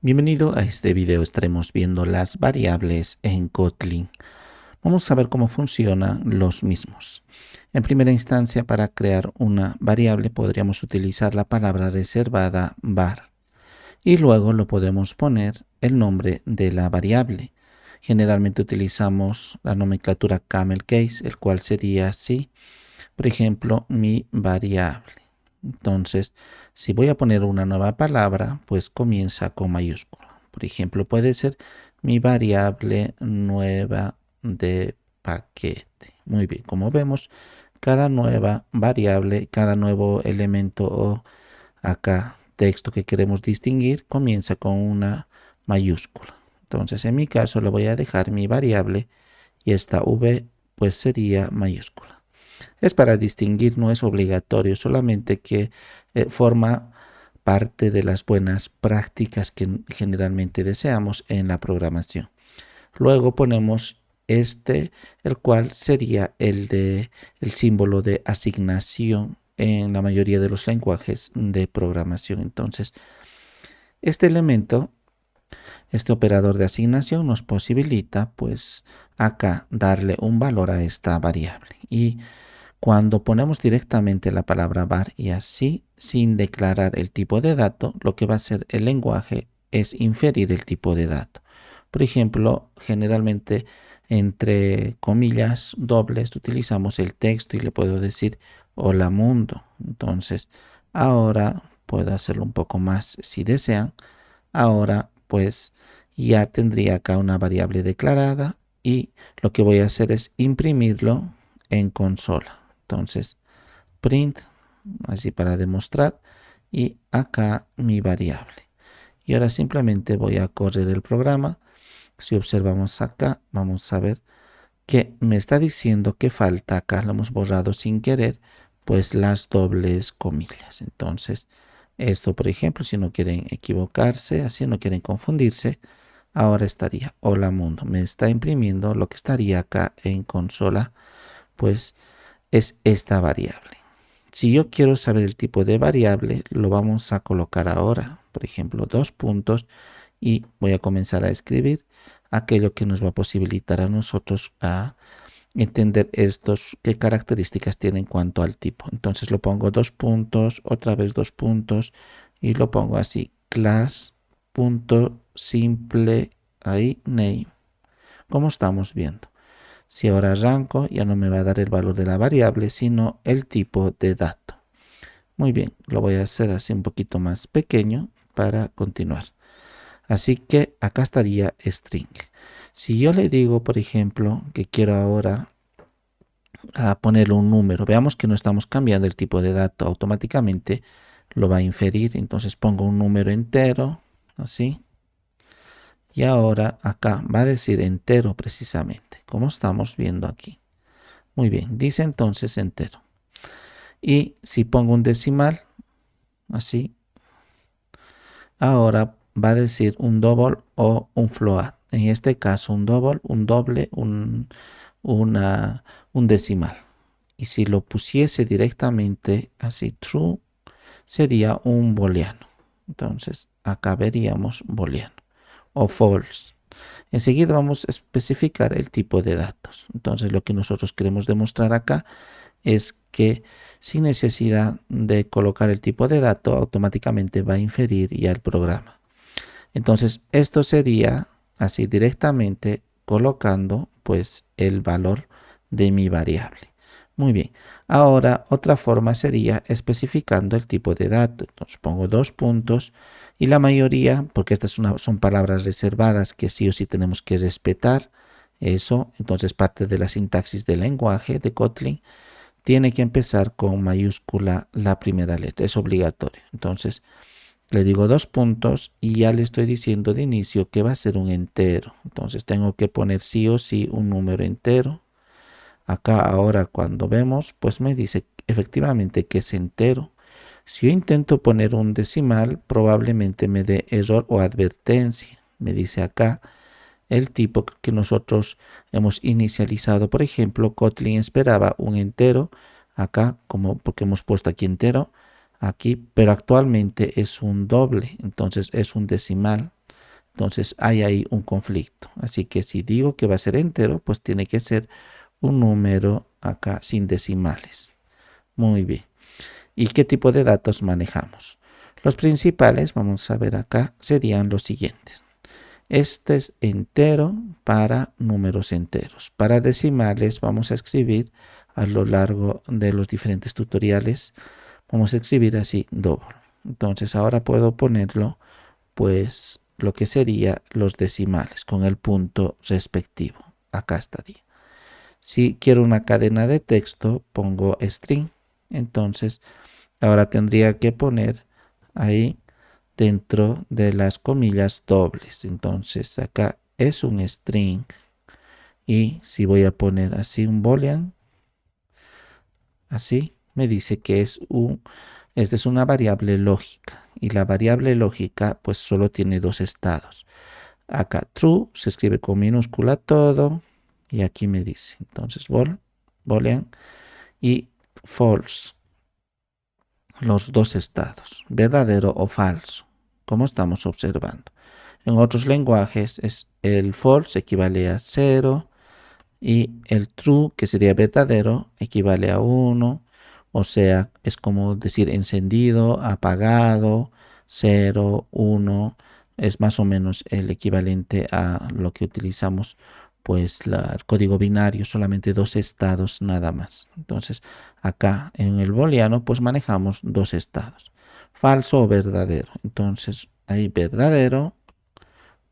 Bienvenido a este video. Estaremos viendo las variables en Kotlin. Vamos a ver cómo funcionan los mismos. En primera instancia, para crear una variable podríamos utilizar la palabra reservada var y luego lo podemos poner el nombre de la variable. Generalmente utilizamos la nomenclatura camel case, el cual sería así, por ejemplo, mi variable. Entonces, si voy a poner una nueva palabra, pues comienza con mayúscula. Por ejemplo, puede ser mi variable nueva de paquete. Muy bien, como vemos, cada nueva variable, cada nuevo elemento o acá texto que queremos distinguir comienza con una mayúscula. Entonces, en mi caso, le voy a dejar mi variable y esta v pues sería mayúscula. Es para distinguir, no es obligatorio, solamente que forma parte de las buenas prácticas que generalmente deseamos en la programación. Luego ponemos el cual sería el símbolo de asignación en la mayoría de los lenguajes de programación. Entonces, este elemento, este operador de asignación nos posibilita, pues, acá darle un valor a esta variable. Y cuando ponemos directamente la palabra var y así, sin declarar el tipo de dato, lo que va a hacer el lenguaje es inferir el tipo de dato. Por ejemplo, generalmente entre comillas dobles utilizamos el texto y le puedo decir hola mundo. Entonces, ahora puedo hacerlo un poco más si desean. Ahora, pues ya tendría acá una variable declarada y lo que voy a hacer es imprimirlo en consola. Entonces, print, así para demostrar, y acá mi variable. Y ahora simplemente voy a correr el programa. Si observamos acá, vamos a ver que me está diciendo que falta acá, lo hemos borrado sin querer, pues las dobles comillas. Entonces, esto, por ejemplo, si no quieren equivocarse, así no quieren confundirse, ahora estaría hola mundo. Me está imprimiendo lo que estaría acá en consola, pues es esta variable. Si yo quiero saber el tipo de variable, lo vamos a colocar ahora. Por ejemplo, dos puntos y voy a comenzar a escribir aquello que nos va a posibilitar a nosotros a entender qué características tiene en cuanto al tipo. Entonces lo pongo dos puntos, otra vez dos puntos y lo pongo así, class.simple ahí name, como estamos viendo. Si ahora arranco, ya no me va a dar el valor de la variable, sino el tipo de dato. Muy bien, lo voy a hacer así un poquito más pequeño para continuar. Así que acá estaría string. Si yo le digo, por ejemplo, que quiero ahora ponerle un número, veamos que no estamos cambiando el tipo de dato, automáticamente lo va a inferir. Entonces pongo un número entero, así. Y ahora acá va a decir entero precisamente, como estamos viendo aquí. Muy bien, dice entonces entero. Y si pongo un decimal, así, ahora va a decir un double o un float. En este caso un double, un doble, un decimal. Y si lo pusiese directamente así true, sería un booleano. Entonces acá veríamos booleano o false. Enseguida vamos a especificar el tipo de datos. Entonces lo que nosotros queremos demostrar acá es que sin necesidad de colocar el tipo de dato, automáticamente va a inferir ya el programa. Entonces esto sería así directamente colocando pues el valor de mi variable. Muy bien, ahora otra forma sería especificando el tipo de dato. Entonces pongo dos puntos y la mayoría, porque estas son palabras reservadas que sí o sí tenemos que respetar, eso, entonces parte de la sintaxis del lenguaje de Kotlin, tiene que empezar con mayúscula la primera letra, es obligatorio. Entonces le digo dos puntos y ya le estoy diciendo de inicio que va a ser un entero. Entonces tengo que poner sí o sí un número entero. Acá ahora cuando vemos, pues me dice efectivamente que es entero. Si yo intento poner un decimal, probablemente me dé error o advertencia. Me dice acá el tipo que nosotros hemos inicializado. Por ejemplo, Kotlin esperaba un entero, acá, como porque hemos puesto aquí entero, aquí, pero actualmente es un doble, entonces es un decimal. Entonces hay ahí un conflicto. Así que si digo que va a ser entero, pues tiene que ser un número acá sin decimales. Muy bien. ¿Y qué tipo de datos manejamos? Los principales, vamos a ver acá, serían los siguientes. Este es entero para números enteros. Para decimales vamos a escribir a lo largo de los diferentes tutoriales, vamos a escribir así doble. Entonces ahora puedo ponerlo pues lo que sería los decimales con el punto respectivo. Acá estaría. Si quiero una cadena de texto, pongo string. Entonces ahora tendría que poner ahí dentro de las comillas dobles. Entonces acá es un string. Y si voy a poner así un boolean, así me dice que esta es una variable lógica. Y la variable lógica pues solo tiene dos estados. Acá true se escribe con minúscula todo. Y aquí me dice, entonces boolean y false. Los dos estados, verdadero o falso, como estamos observando. En otros lenguajes es el false equivale a 0 y el true, que sería verdadero, equivale a 1. O sea, es como decir encendido, apagado, 0, 1. Es más o menos el equivalente a lo que utilizamos, pues el código binario, solamente dos estados nada más. Entonces, acá en el booleano, pues manejamos dos estados, falso o verdadero. Entonces, hay verdadero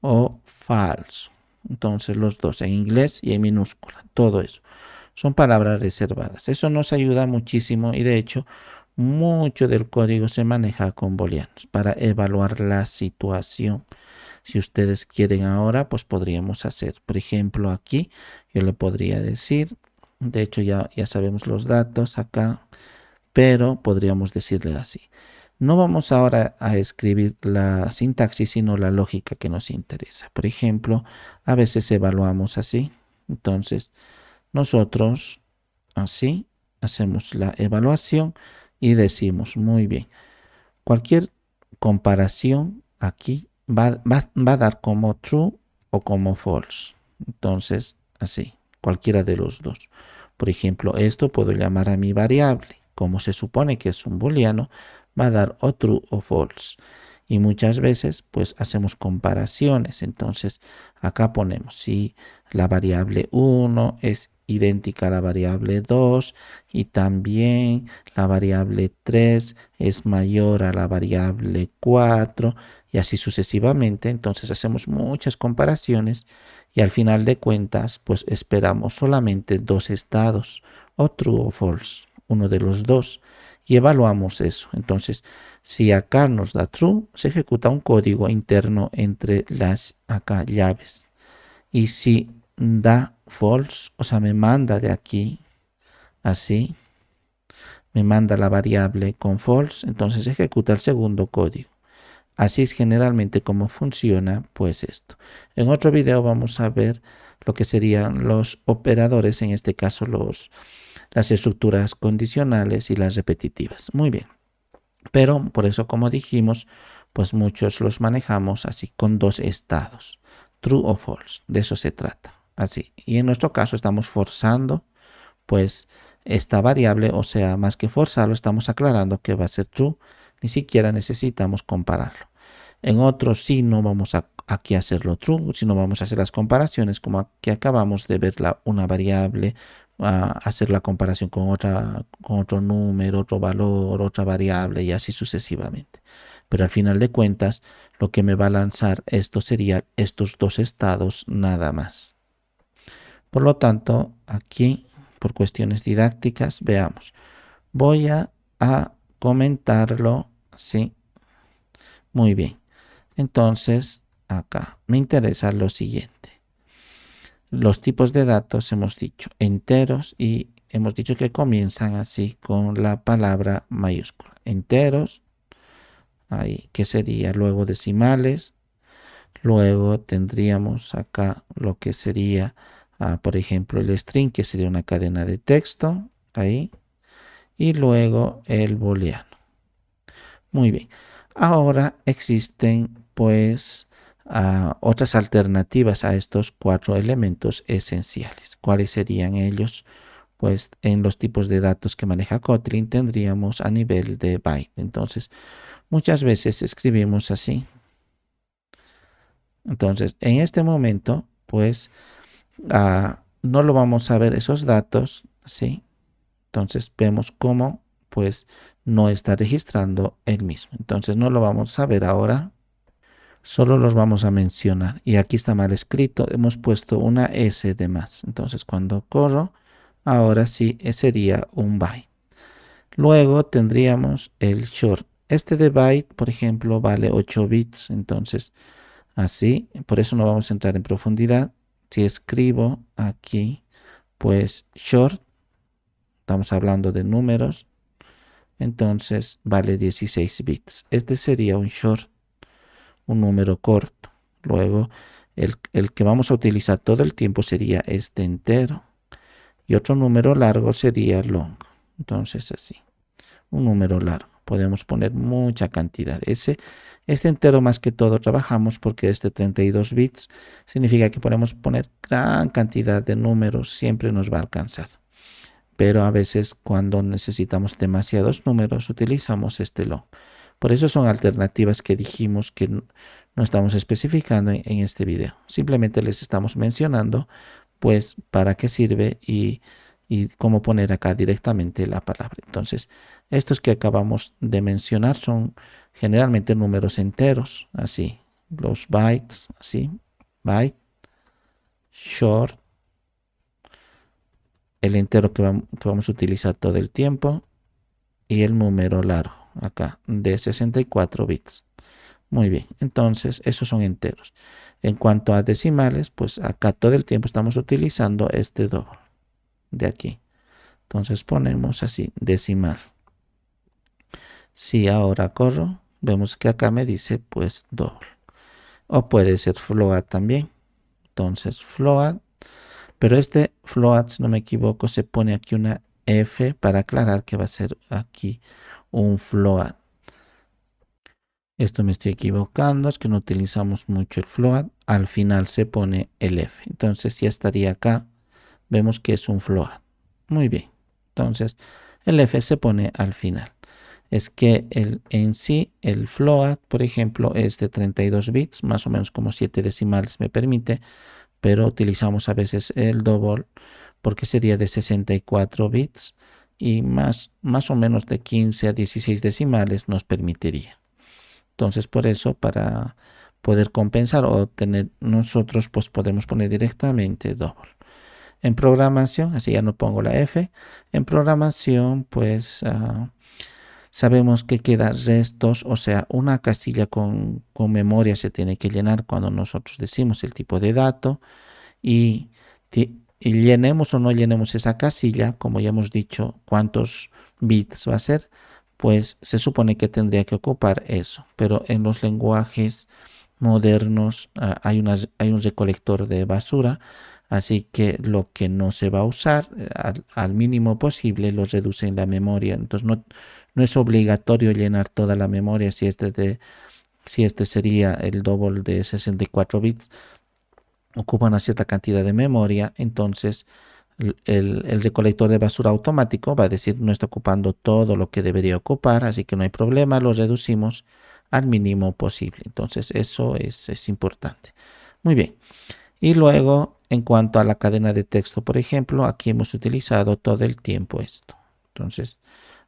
o falso. Entonces los dos en inglés y en minúscula, todo eso. Son palabras reservadas. Eso nos ayuda muchísimo y de hecho mucho del código se maneja con booleanos para evaluar la situación. Si ustedes quieren ahora, pues podríamos hacer, por ejemplo, aquí yo le podría decir, de hecho ya sabemos los datos acá, pero podríamos decirle así. No vamos ahora a escribir la sintaxis, sino la lógica que nos interesa. Por ejemplo, a veces evaluamos así. Entonces, nosotros así hacemos la evaluación y decimos, muy bien, cualquier comparación aquí va a dar como true o como false. Entonces, así, cualquiera de los dos. Por ejemplo, esto puedo llamar a mi variable. Como se supone que es un booleano, va a dar o true o false. Y muchas veces, pues hacemos comparaciones. Entonces, acá ponemos si la variable 1 es idéntica a la variable 2 y también la variable 3 es mayor a la variable 4 y así sucesivamente. Entonces hacemos muchas comparaciones y al final de cuentas pues esperamos solamente dos estados, o true o false, uno de los dos, y evaluamos eso. Entonces si acá nos da true, se ejecuta un código interno entre las acá llaves. Y si da false, o sea, me manda de aquí, así, me manda la variable con false, entonces ejecuta el segundo código. Así es generalmente como funciona pues esto. En otro video vamos a ver lo que serían los operadores, en este caso las estructuras condicionales y las repetitivas. Muy bien. Pero por eso, como dijimos, pues muchos los manejamos así con dos estados, true o false. De eso se trata. Así. Y en nuestro caso estamos forzando pues esta variable, o sea, más que forzarlo, estamos aclarando que va a ser true. Ni siquiera necesitamos compararlo. En otros sí no vamos a aquí a hacerlo true, sino vamos a hacer las comparaciones como aquí acabamos de ver una variable, hacer la comparación con otro número, otro valor, otra variable y así sucesivamente. Pero al final de cuentas, lo que me va a lanzar esto serían estos dos estados nada más. Por lo tanto, aquí, por cuestiones didácticas, veamos. Voy a comentarlo, sí, muy bien. Entonces, acá me interesa lo siguiente. Los tipos de datos hemos dicho enteros y hemos dicho que comienzan así con la palabra mayúscula. Enteros, ahí, que sería luego decimales. Luego tendríamos acá lo que sería, por ejemplo, el string, que sería una cadena de texto, ahí. Y luego el booleano. Muy bien. Ahora existen, pues, otras alternativas a estos 4 elementos esenciales. ¿Cuáles serían ellos? Pues en los tipos de datos que maneja Kotlin tendríamos a nivel de byte. Entonces, muchas veces escribimos así. Entonces, en este momento, pues, no lo vamos a ver esos datos, ¿sí? Entonces, vemos cómo, pues, no está registrando el mismo. Entonces, no lo vamos a ver ahora. Solo los vamos a mencionar. Y aquí está mal escrito. Hemos puesto una S de más. Entonces, cuando corro, ahora sí sería un byte. Luego tendríamos el short. Este de byte, por ejemplo, vale 8 bits. Entonces, así, por eso no vamos a entrar en profundidad. Si escribo aquí, pues short, estamos hablando de números, entonces vale 16 bits. Este sería un short, un número corto. Luego, el que vamos a utilizar todo el tiempo sería este entero. Y otro número largo sería long. Entonces, así, un número largo. Podemos poner mucha cantidad. Este entero más que todo trabajamos porque este 32 bits significa que podemos poner gran cantidad de números, siempre nos va a alcanzar. Pero a veces cuando necesitamos demasiados números utilizamos este long. Por eso son alternativas que dijimos que no estamos especificando en este video. Simplemente les estamos mencionando pues para qué sirve y cómo poner acá directamente la palabra. Entonces, estos que acabamos de mencionar son generalmente números enteros, así, los bytes, así, byte, short, el entero que vamos a utilizar todo el tiempo y el número largo, acá, de 64 bits. Muy bien, entonces esos son enteros. En cuanto a decimales, pues acá todo el tiempo estamos utilizando este doble de aquí. Entonces ponemos así, decimal. Si ahora corro, vemos que acá me dice pues doble. O puede ser float también. Entonces float, pero este float, si no me equivoco, se pone aquí una F para aclarar que va a ser aquí un float. Esto me estoy equivocando, es que no utilizamos mucho el float. Al final se pone el F. Entonces ya estaría acá. Vemos que es un float. Muy bien. Entonces el F se pone al final. Es que en sí el float, por ejemplo, es de 32 bits, más o menos como 7 decimales me permite, pero utilizamos a veces el double porque sería de 64 bits y más o menos de 15 a 16 decimales nos permitiría. Entonces, por eso, para poder compensar o tener nosotros, pues podemos poner directamente double. En programación, así ya no pongo la F, en programación, pues sabemos que queda restos, o sea, una casilla con memoria se tiene que llenar cuando nosotros decimos el tipo de dato y, y llenemos o no llenemos esa casilla, como ya hemos dicho, cuántos bits va a ser, pues se supone que tendría que ocupar eso. Pero en los lenguajes modernos hay un recolector de basura, así que lo que no se va a usar al mínimo posible lo reduce en la memoria. Entonces no es obligatorio llenar toda la memoria si este sería el doble de 64 bits ocupa una cierta cantidad de memoria, entonces el recolector de basura automático va a decir no está ocupando todo lo que debería ocupar, así que no hay problema, lo reducimos al mínimo posible. Entonces eso es importante. Muy bien. Y luego, en cuanto a la cadena de texto, por ejemplo, aquí hemos utilizado todo el tiempo esto. Entonces,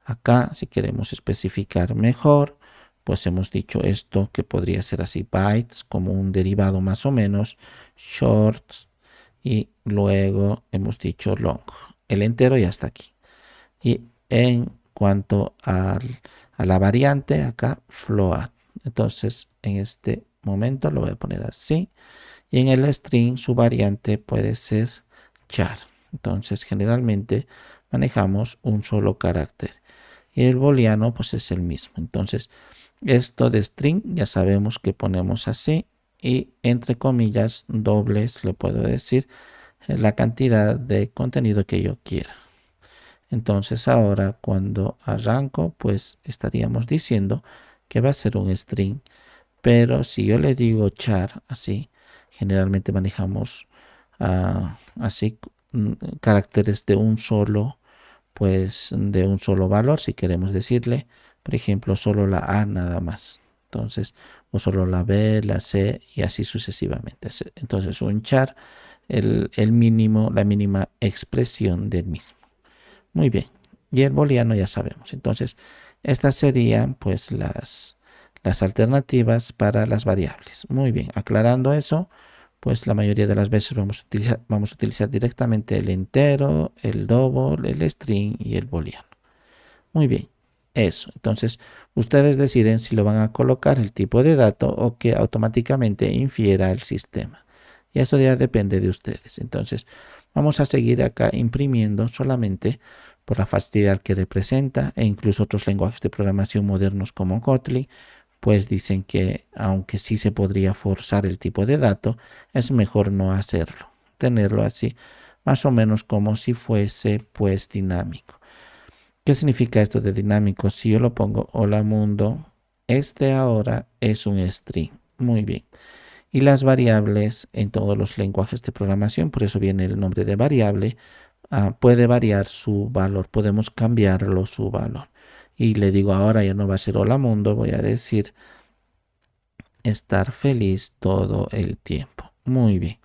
acá, si queremos especificar mejor, pues hemos dicho esto que podría ser así, bytes, como un derivado más o menos, shorts, y luego hemos dicho long. El entero ya está aquí. Y en cuanto a la variante, acá float. Entonces, en este momento lo voy a poner así. Y en el string su variante puede ser char. Entonces generalmente manejamos un solo carácter. Y el booleano pues es el mismo. Entonces esto de string ya sabemos que ponemos así. Y entre comillas dobles le puedo decir la cantidad de contenido que yo quiera. Entonces ahora cuando arranco pues estaríamos diciendo que va a ser un string Pero si yo le digo char, así, generalmente manejamos así caracteres de un solo, pues de un solo valor, si queremos decirle, por ejemplo, solo la A nada más. Entonces, o solo la B, la C y así sucesivamente. Entonces, un char, el mínimo, la mínima expresión del mismo. Muy bien. Y el booleano ya sabemos. Entonces, estas serían pues las alternativas para las variables. Muy bien. Aclarando eso, pues la mayoría de las veces vamos a utilizar directamente el entero, el double, el string y el booleano. Muy bien. Eso. Entonces, ustedes deciden si lo van a colocar el tipo de dato o que automáticamente infiera el sistema. Y eso ya depende de ustedes. Entonces, vamos a seguir acá imprimiendo solamente por la facilidad que representa, e incluso otros lenguajes de programación modernos como Kotlin, pues dicen que aunque sí se podría forzar el tipo de dato, es mejor no hacerlo, tenerlo así, más o menos como si fuese pues dinámico. ¿Qué significa esto de dinámico? Si yo lo pongo hola mundo, este ahora es un string. Muy bien. Y las variables en todos los lenguajes de programación, por eso viene el nombre de variable, puede variar su valor, podemos cambiarlo su valor. Y le digo ahora ya no va a ser hola mundo, voy a decir estar feliz todo el tiempo. Muy bien.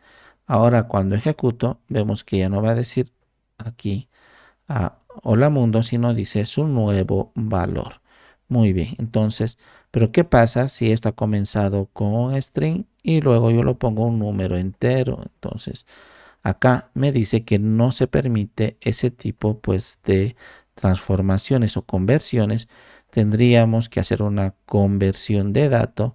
Ahora cuando ejecuto, vemos que ya no va a decir aquí hola mundo, sino dice su nuevo valor. Muy bien, entonces, pero ¿qué pasa si esto ha comenzado con un string y luego yo lo pongo un número entero? Entonces, acá me dice que no se permite ese tipo pues de transformaciones o conversiones. Tendríamos que hacer una conversión de dato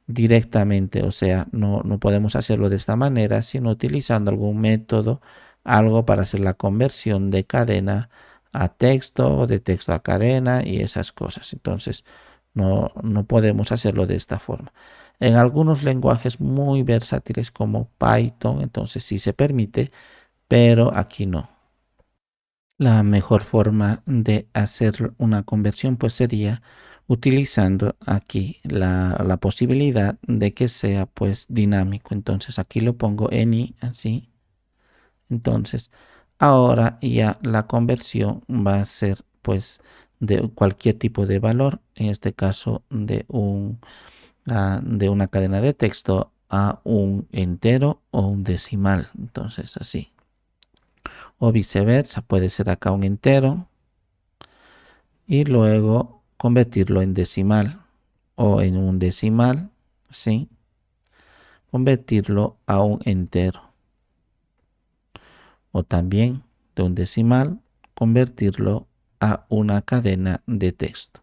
directamente, o sea, no podemos hacerlo de esta manera, sino utilizando algún método, algo para hacer la conversión de cadena a texto o de texto a cadena y esas cosas. Entonces, no podemos hacerlo de esta forma. En algunos lenguajes muy versátiles como Python, entonces sí se permite, pero aquí no. La mejor forma de hacer una conversión pues sería utilizando aquí la posibilidad de que sea pues dinámico. Entonces aquí lo pongo en i así. Entonces ahora ya la conversión va a ser pues de cualquier tipo de valor, en este caso de una cadena de texto a un entero o un decimal. Entonces así. O viceversa, puede ser acá un entero y luego convertirlo en decimal o en un decimal, ¿sí? Convertirlo a un entero o también de un decimal convertirlo a una cadena de texto.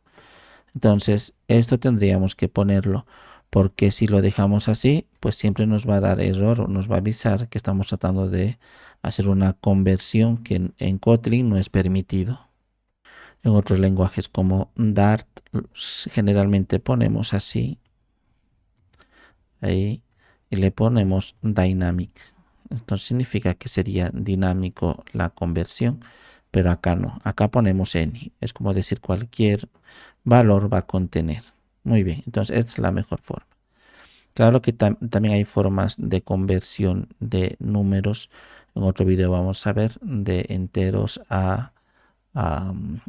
Entonces, esto tendríamos que ponerlo porque si lo dejamos así, pues siempre nos va a dar error o nos va a avisar que estamos tratando de hacer una conversión que en Kotlin no es permitido. En otros lenguajes como Dart generalmente ponemos así, ahí, y le ponemos dynamic. Esto significa que sería dinámico la conversión, pero acá no. Acá ponemos any. Es como decir cualquier valor va a contener. Muy bien, entonces esta es la mejor forma. Claro que también hay formas de conversión de números. En otro video vamos a ver de enteros a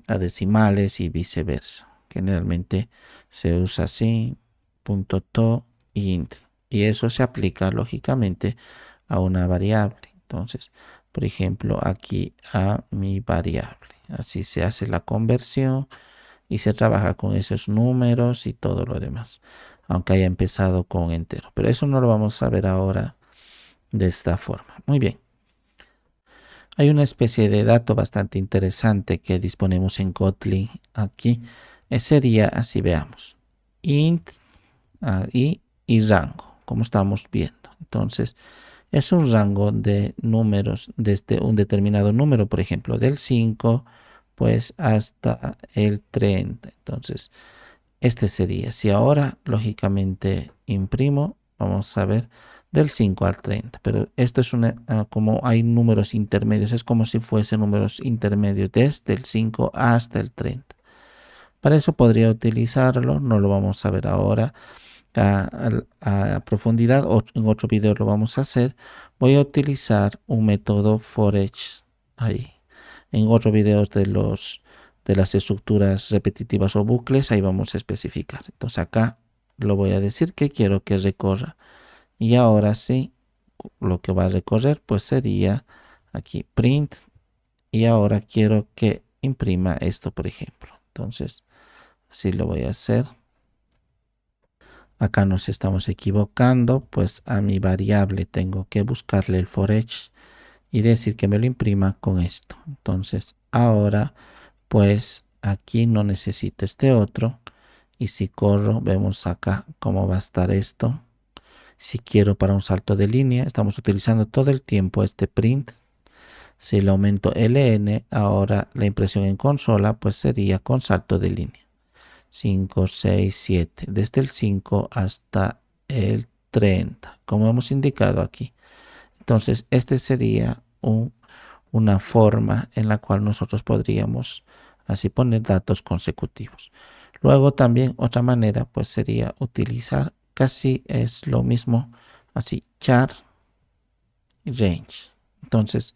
decimales y viceversa. Generalmente se usa así, punto to int. Y eso se aplica lógicamente a una variable. Entonces, por ejemplo, aquí a mi variable. Así se hace la conversión y se trabaja con esos números y todo lo demás. Aunque haya empezado con entero. Pero eso no lo vamos a ver ahora de esta forma. Muy bien. Hay una especie de dato bastante interesante que disponemos en Kotlin aquí. Sería así, veamos. Int y rango, como estamos viendo. Entonces, es un rango de números desde un determinado número, por ejemplo, del 5 pues hasta el 30. Entonces, este sería. Si ahora, lógicamente, imprimo, vamos a ver del 5 al 30. Pero esto es como hay números intermedios, es como si fuesen números intermedios desde el 5 hasta el 30. Para eso podría utilizarlo, no lo vamos a ver ahora, a profundidad, o en otro video lo vamos a hacer, voy a utilizar un método for each ahí. En otros videos de las estructuras repetitivas o bucles, ahí vamos a especificar. Entonces acá lo voy a decir que quiero que recorra. Y ahora sí, lo que va a recorrer pues sería aquí print. Y ahora quiero que imprima esto, por ejemplo. Entonces, así lo voy a hacer. Acá nos estamos equivocando, pues a mi variable tengo que buscarle el for each y decir que me lo imprima con esto. Entonces, ahora pues aquí no necesito este otro. Y si corro, vemos acá cómo va a estar esto. Si quiero para un salto de línea, estamos utilizando todo el tiempo este print. Si le aumento ln, ahora la impresión en consola pues sería con salto de línea. 5, 6, 7, desde el 5 hasta el 30, como hemos indicado aquí. Entonces, este sería una forma en la cual nosotros podríamos así poner datos consecutivos. Luego también otra manera pues sería utilizar, casi es lo mismo, así char range. Entonces,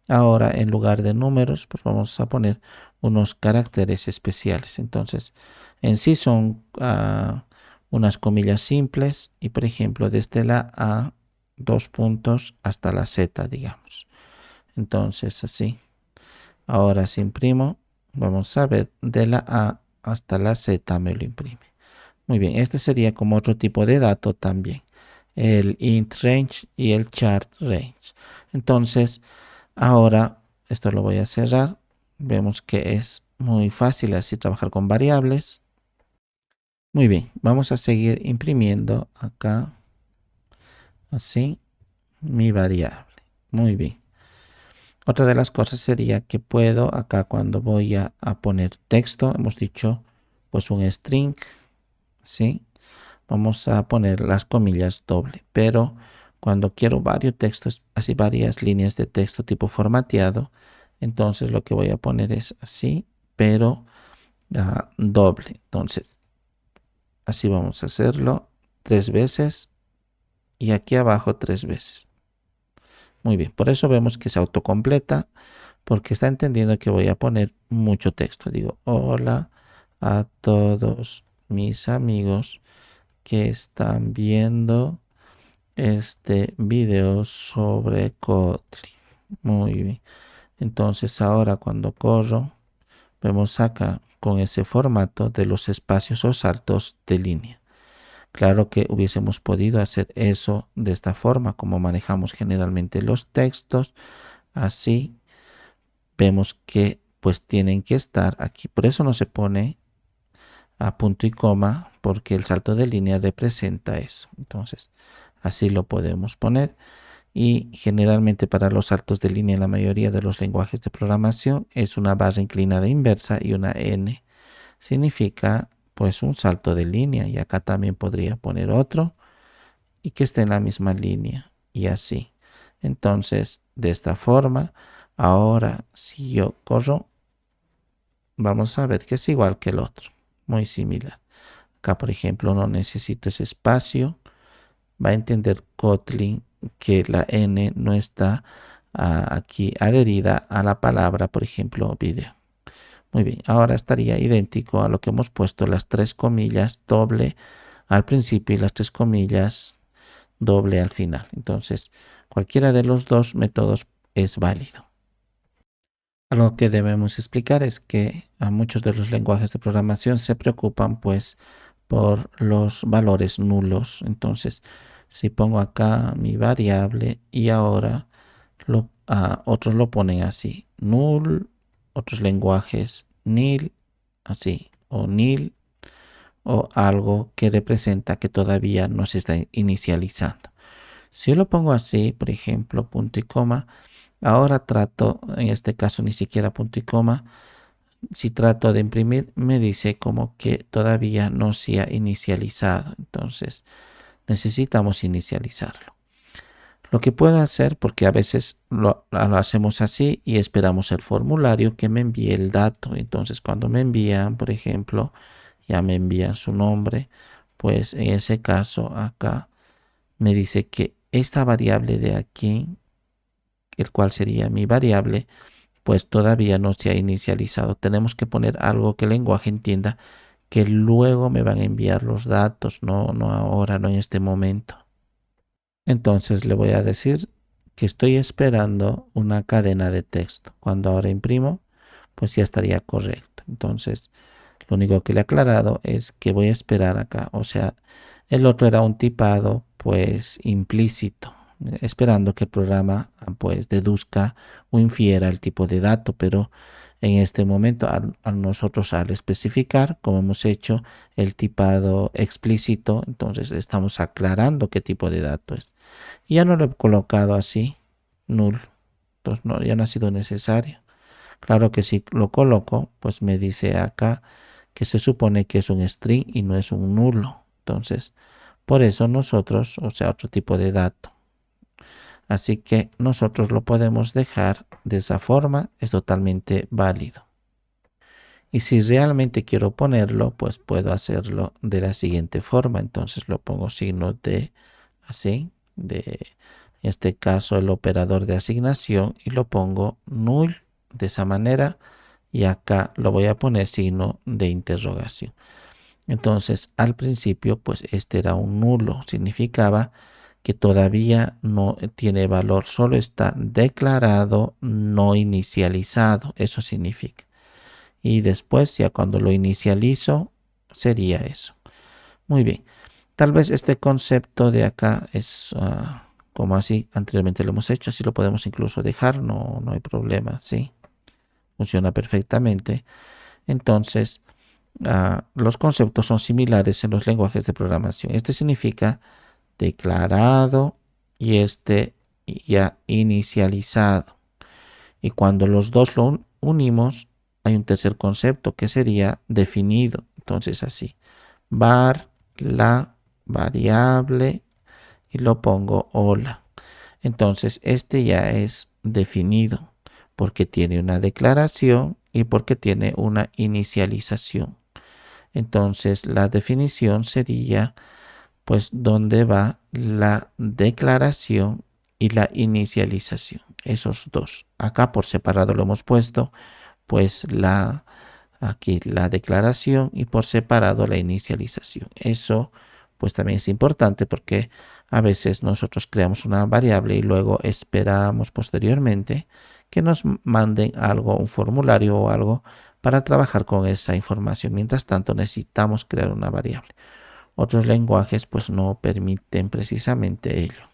ahora en lugar de números, pues vamos a poner unos caracteres especiales. Entonces, en sí son unas comillas simples y por ejemplo desde la A, dos puntos hasta la Z, digamos. Entonces así. Ahora si imprimo, vamos a ver de la A hasta la Z me lo imprime. Muy bien, este sería como otro tipo de dato también. El int range y el chart range. Entonces, ahora esto lo voy a cerrar. Vemos que es muy fácil así trabajar con variables. Muy bien, vamos a seguir imprimiendo acá, así, mi variable. Muy bien. Otra de las cosas sería que puedo acá cuando voy a poner texto, hemos dicho pues un string, ¿sí? Vamos a poner las comillas doble, pero cuando quiero varios textos, así varias líneas de texto tipo formateado, entonces lo que voy a poner es así, pero doble. Entonces, así vamos a hacerlo 3 veces y aquí abajo 3 veces. Muy bien, por eso vemos que se autocompleta porque está entendiendo que voy a poner mucho texto. Digo, hola a todos mis amigos que están viendo este video sobre Kotlin. Muy bien. Entonces ahora cuando corro, vemos acá con ese formato de los espacios o saltos de línea. Claro que hubiésemos podido hacer eso de esta forma, como manejamos generalmente los textos. Así vemos que pues tienen que estar aquí. Por eso no se pone a punto y coma, porque el salto de línea representa eso. Entonces, así lo podemos poner. Y generalmente para los saltos de línea en la mayoría de los lenguajes de programación es una barra inclinada inversa y una n. Significa pues un salto de línea, y acá también podría poner otro y que esté en la misma línea y así. Entonces, de esta forma, ahora si yo corro, vamos a ver que es igual que el otro, muy similar. Acá, por ejemplo, no necesito ese espacio. Va a entender Kotlin que la n no está aquí adherida a la palabra, por ejemplo, video. Muy bien, ahora estaría idéntico a lo que hemos puesto las 3 comillas doble al principio y las 3 comillas doble al final. Entonces, cualquiera de los dos métodos es válido. Algo que debemos explicar es que a muchos de los lenguajes de programación se preocupan pues por los valores nulos. Entonces, si pongo acá mi variable y ahora otros lo ponen así, null, otros lenguajes nil, así, o nil, o algo que representa que todavía no se está inicializando. Si yo lo pongo así, por ejemplo, punto y coma, ahora trato, en este caso ni siquiera punto y coma, si trato de imprimir, me dice como que todavía no se ha inicializado. Entonces, necesitamos inicializarlo. Lo que puedo hacer, porque a veces lo hacemos así y esperamos el formulario que me envíe el dato. Entonces, cuando me envían, por ejemplo, ya me envían su nombre, pues en ese caso acá me dice que esta variable de aquí, el cual sería mi variable, pues todavía no se ha inicializado. Tenemos que poner algo que el lenguaje entienda que luego me van a enviar los datos, no ahora, no en este momento. Entonces le voy a decir que estoy esperando una cadena de texto. Cuando ahora imprimo, pues ya estaría correcto. Entonces, lo único que le he aclarado es que voy a esperar acá. O sea, el otro era un tipado pues implícito, esperando que el programa pues deduzca o infiera el tipo de dato, pero en este momento a nosotros al especificar, como hemos hecho el tipado explícito, entonces estamos aclarando qué tipo de dato es. Y ya no lo he colocado así, null, entonces no, ya no ha sido necesario. Claro que si lo coloco, pues me dice acá que se supone que es un string y no es un nulo. Entonces, por eso nosotros, o sea, otro tipo de dato. Así que nosotros lo podemos dejar de esa forma, es totalmente válido. Y si realmente quiero ponerlo, pues puedo hacerlo de la siguiente forma. Entonces lo pongo signo de así, de en este caso el operador de asignación y lo pongo null de esa manera y acá lo voy a poner signo de interrogación. Entonces al principio pues este era un nulo, significaba que todavía no tiene valor, solo está declarado, no inicializado, eso significa. Y después ya cuando lo inicializo sería eso. Muy bien, tal vez este concepto de acá es como así anteriormente lo hemos hecho, así lo podemos incluso dejar, no hay problema, sí, funciona perfectamente. Entonces, los conceptos son similares en los lenguajes de programación. Este significa declarado y este ya inicializado. Y cuando los dos lo unimos, hay un tercer concepto que sería definido. Entonces así, var la variable y lo pongo hola. Entonces este ya es definido porque tiene una declaración y porque tiene una inicialización. Entonces la definición sería pues dónde va la declaración y la inicialización. Esos dos. Acá por separado lo hemos puesto, pues aquí la declaración y por separado la inicialización. Eso pues también es importante porque a veces nosotros creamos una variable y luego esperamos posteriormente que nos manden algo, un formulario o algo para trabajar con esa información. Mientras tanto necesitamos crear una variable. Otros lenguajes pues no permiten precisamente ello.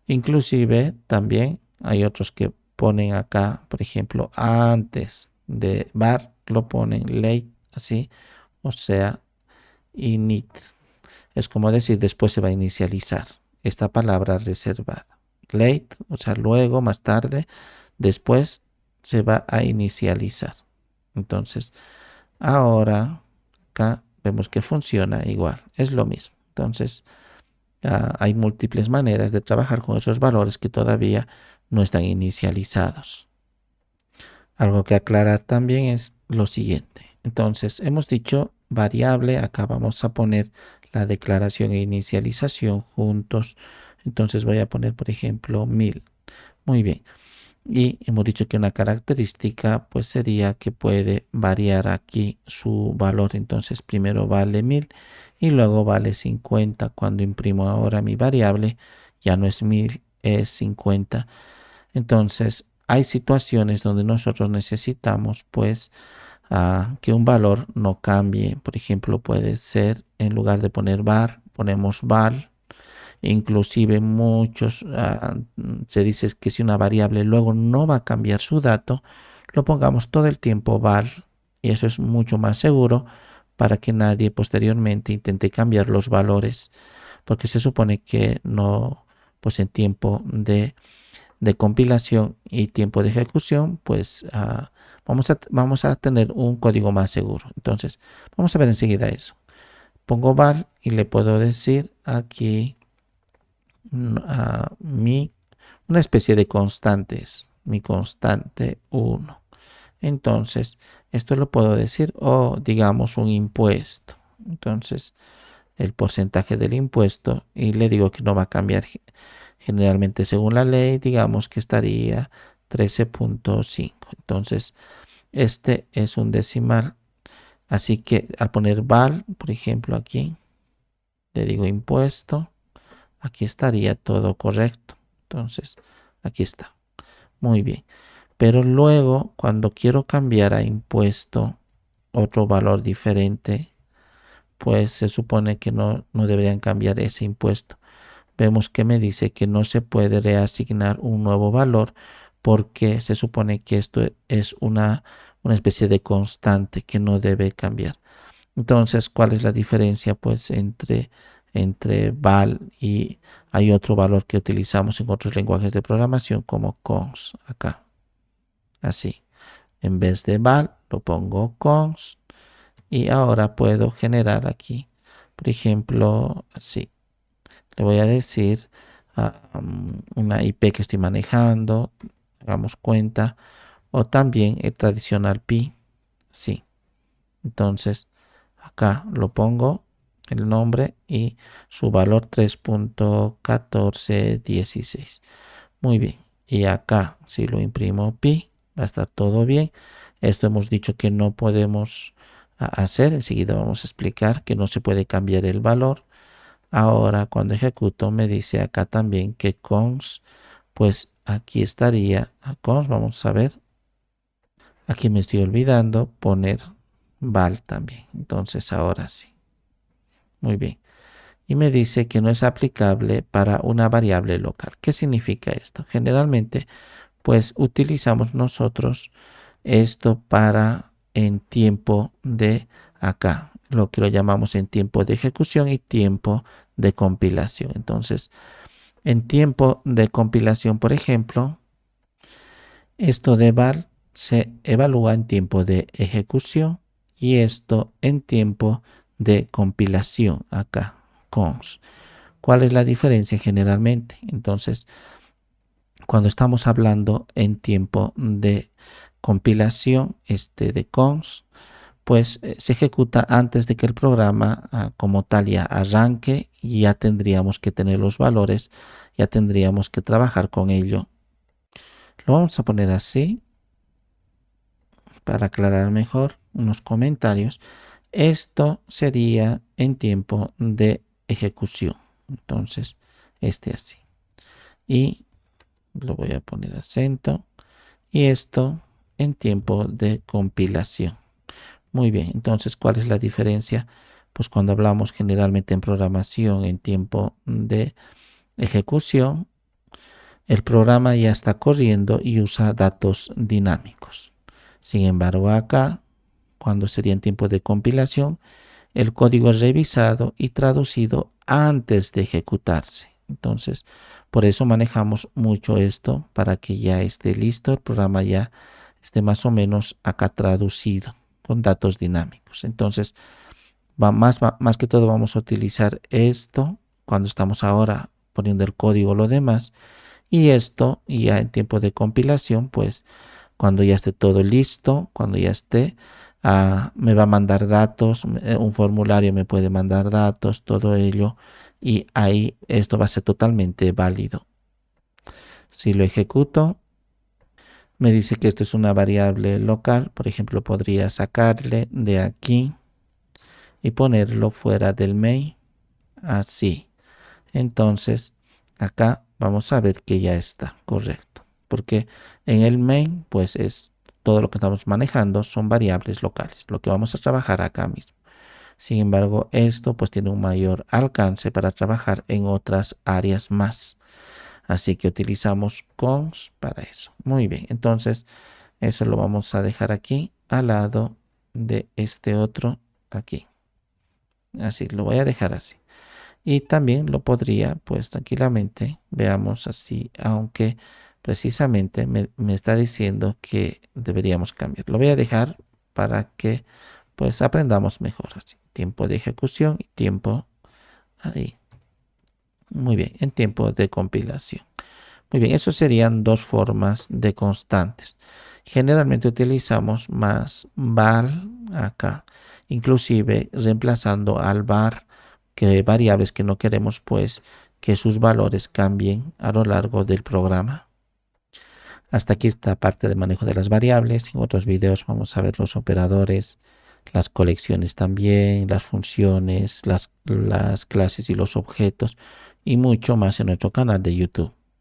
Inclusive también hay otros que ponen acá, por ejemplo, antes de var lo ponen late, así, o sea, init. Es como decir, después se va a inicializar esta palabra reservada. Late, o sea, luego, más tarde, después se va a inicializar. Entonces, ahora acá vemos que funciona igual, es lo mismo. Entonces, hay múltiples maneras de trabajar con esos valores que todavía no están inicializados. Algo que aclarar también es lo siguiente. Entonces, hemos dicho variable, acá vamos a poner la declaración e inicialización juntos. Entonces voy a poner, por ejemplo, 1000. Muy bien. Y hemos dicho que una característica pues sería que puede variar aquí su valor. Entonces primero vale 1000 y luego vale 50. Cuando imprimo ahora mi variable ya no es 1000, es 50. Entonces hay situaciones donde nosotros necesitamos pues que un valor no cambie. Por ejemplo, puede ser en lugar de poner var, ponemos val. Inclusive muchos se dice que si una variable luego no va a cambiar su dato, lo pongamos todo el tiempo val y eso es mucho más seguro para que nadie posteriormente intente cambiar los valores, porque se supone que no, pues en tiempo de compilación y tiempo de ejecución, pues vamos a tener un código más seguro. Entonces, vamos a ver enseguida eso. Pongo val y le puedo decir aquí una especie de constantes, mi constante 1. Entonces, esto lo puedo decir o digamos un impuesto. Entonces, el porcentaje del impuesto y le digo que no va a cambiar generalmente según la ley, digamos que estaría 13.5. Entonces, este es un decimal. Así que al poner val, por ejemplo, aquí, le digo impuesto, aquí estaría todo correcto. Entonces, aquí está. Muy bien. Pero luego, cuando quiero cambiar a impuesto otro valor diferente, pues se supone que no deberían cambiar ese impuesto. Vemos que me dice que no se puede reasignar un nuevo valor porque se supone que esto es una especie de constante que no debe cambiar. Entonces, ¿cuál es la diferencia? Pues entre val y hay otro valor que utilizamos en otros lenguajes de programación como cons acá. Así. En vez de val lo pongo cons y ahora puedo generar aquí, por ejemplo, así. Le voy a decir una IP que estoy manejando, hagamos cuenta, o también el tradicional pi, sí. Entonces, acá lo pongo el nombre y su valor 3.1416. Muy bien. Y acá, si lo imprimo pi, va a estar todo bien. Esto hemos dicho que no podemos hacer. Enseguida vamos a explicar que no se puede cambiar el valor. Ahora, cuando ejecuto, me dice acá también que cons, pues aquí estaría cons. Vamos a ver. Aquí me estoy olvidando poner val también. Entonces, ahora sí. Muy bien. Y me dice que no es aplicable para una variable local. ¿Qué significa esto? Generalmente, pues utilizamos nosotros esto para en tiempo de acá, lo que lo llamamos en tiempo de ejecución y tiempo de compilación. Entonces, en tiempo de compilación, por ejemplo, esto de val se evalúa en tiempo de ejecución y esto en tiempo de compilación acá, cons. ¿Cuál es la diferencia generalmente? Entonces, cuando estamos hablando en tiempo de compilación, de cons, pues se ejecuta antes de que el programa como tal ya arranque y ya tendríamos que tener los valores, ya tendríamos que trabajar con ello. Lo vamos a poner así para aclarar mejor unos comentarios. Esto sería en tiempo de ejecución. Entonces, así. Y lo voy a poner acento. Y esto en tiempo de compilación. Muy bien, entonces, ¿cuál es la diferencia? Pues cuando hablamos generalmente en programación en tiempo de ejecución, el programa ya está corriendo y usa datos dinámicos. Sin embargo, acá, cuando sería en tiempo de compilación, el código es revisado y traducido antes de ejecutarse. Entonces, por eso manejamos mucho esto para que ya esté listo, el programa ya esté más o menos acá traducido con datos dinámicos. Entonces, más que todo vamos a utilizar esto cuando estamos ahora poniendo el código lo demás y esto ya en tiempo de compilación, pues cuando ya esté todo listo, cuando ya esté, me va a mandar datos, un formulario me puede mandar datos, todo ello, y ahí esto va a ser totalmente válido. Si lo ejecuto, me dice que esto es una variable local, por ejemplo, podría sacarle de aquí y ponerlo fuera del main, así. Entonces, acá vamos a ver que ya está correcto, porque en el main, pues es todo lo que estamos manejando son variables locales, lo que vamos a trabajar acá mismo. Sin embargo, esto pues tiene un mayor alcance para trabajar en otras áreas más. Así que utilizamos cons para eso. Muy bien, entonces eso lo vamos a dejar aquí al lado de este otro aquí. Así, lo voy a dejar así. Y también lo podría, pues tranquilamente, veamos así, aunque precisamente me está diciendo que deberíamos cambiar. Lo voy a dejar para que pues aprendamos mejor así. Tiempo de ejecución y tiempo ahí. Muy bien, en tiempo de compilación. Muy bien, eso serían dos formas de constantes. Generalmente utilizamos más val acá inclusive reemplazando al var que variables que no queremos pues que sus valores cambien a lo largo del programa. Hasta aquí esta parte de manejo de las variables. En otros videos vamos a ver los operadores, las colecciones también, las funciones, las clases y los objetos y mucho más en nuestro canal de YouTube.